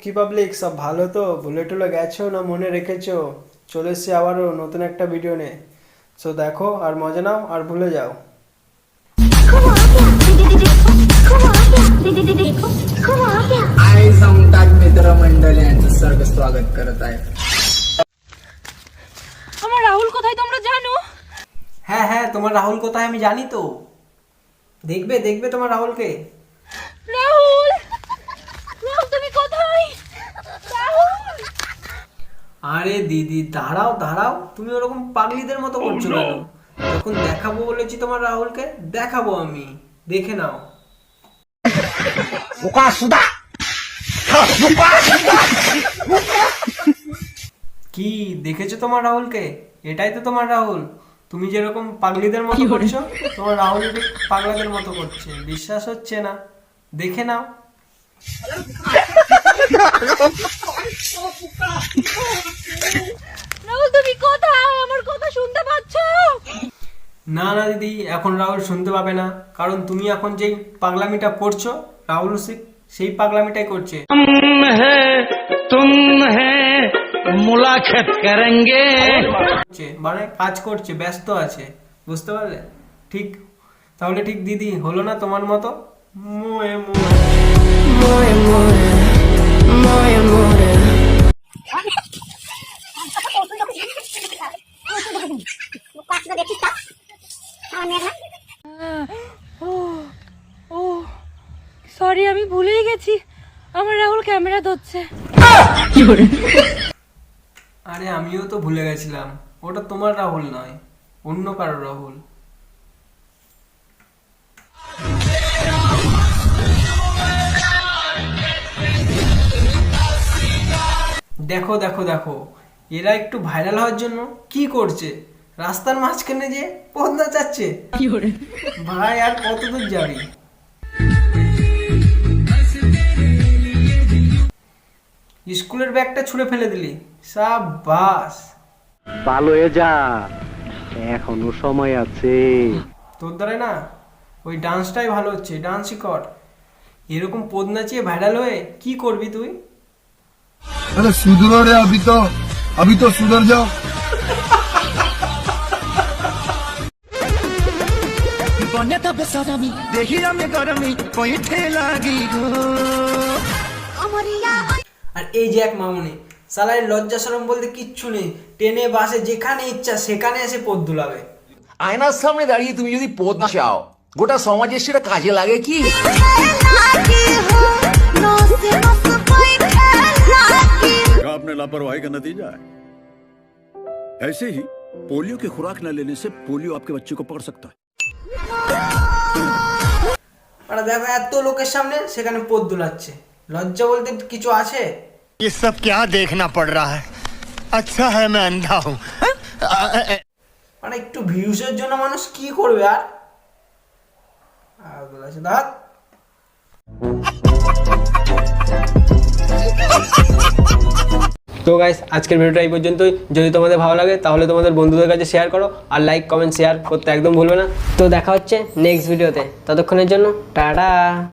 কি পাবলিক সব ভালো তো? ভুলে টুলে গেছো না মনে রেখেছো? চলে এসছি আবারও নতুন একটা ভিডিও নিয়ে। সো দেখো আর মজা নাও আর ভুলে যাও। मित्रमंडळी यांचं सर्व स्वागत करत आहे। আমার রাহুল কোথায় তোমরা জানো? হ্যাঁ হ্যাঁ, তোমার রাহুল কোথায় আমি জানি তো। দেখবে দেখবে তোমার রাহুলকে। রাহুল, রাহুল তুমি কোথায়? রাহুল, আরে দিদি দাঁড়াও দাঁড়াও, তুমি ওরকম পাগলিদের মতো করছো কেন? যখন দেখাবো বলেছি তোমার রাহুলকে, দেখাবো আমি, দেখে নাও। কি দেখেছো তোমার রাহুলকে? এটাই তো তোমার রাহুল। তুমি যেরকম পাগলিদের মতো করছো, তোমার রাহুল ঠিক পাগলাদের মতো করছে। বিশ্বাস হচ্ছে না? দেখে নাও। রাহুল তুমি কোথায়? আমার কথা শুনতে পাচ্ছো? না না দিদি, এখন রাহুল শুনতে পাবে না, কারণ তুমি এখন যেই পাগলামিটা করছো, রাহুল সেই পাগলামিটাই করছে। तुम है मुलाकात करेंगे। মানে কাজ করছে, ব্যস্ত আছে, বুঝতে পারলে? ঠিক তাহলে ঠিক দিদি হলো না তোমার মতো? মোয়ে মোয়ে ও সরি, আমি ভুলেই গেছি আমার রাহুল ক্যামেরা ধরছে। আরে আমিও তো ভুলে গেছিলাম, ওটা তোমার রাহুল নয়, অন্য কারো রাহুল। দেখো দেখো দেখো, এরা একটু ভাইরাল হওয়ার জন্য কি করছে, রাস্তার মাঝখানে যে পদ্মা যাচ্ছে। ভাই আর কত দূর যাবি? স্কুলের ব্যাগটা ছুঁড়ে ফেলে দিলি, সাবাস। ভালো হয়ে যা, এখনো সময় আছে। তোর দ্বারা না ওই ডান্সটাই ভালো হচ্ছে, ডান্সই কর। এরকম পদ নাচিয়ে ভাইরাল হয়ে কি করবি তুই? अरे सुधरो रे, अभी तो सुधर जाओ। আর এই যে এক মামুনি, সালার লজ্জা শরম বলতে কিচ্ছু নেই, ট্রেনে বাসে যেখানে ইচ্ছা সেখানে এসে পদ দুলাবে। আয়নার সামনে দাঁড়িয়ে তুমি যদি পদ না চাও, গোটা সমাজের সেটা কাজে লাগে কি? आपने लापरवाही का नतीजा है। ऐसे ही पोलियो की खुराक न लेने से पोलियो आपके बच्चे को पकड़ सकता है। আর দেখো এত লোকের সামনে সেখানে পদ দুলাচ্ছে, লজ্জা বলতে কিছু আছে? ये सब क्या देखना पड़ रहा है? अच्छा है मैं अंधा हूँ। মানে একটু ভিউজের জন্য মানুষ কি করবে আর বলেছে দাঁত। তো গাইস, আজকের ভিডিওটা এই পর্যন্তই। যদি তোমাদের ভালো লাগে তাহলে তোমাদের বন্ধুদের কাছে শেয়ার করো, আর লাইক কমেন্ট শেয়ার করতে একদম ভুলবে না। তো দেখা হচ্ছে নেক্সট ভিডিওতে, ততক্ষণের জন্য টাটা।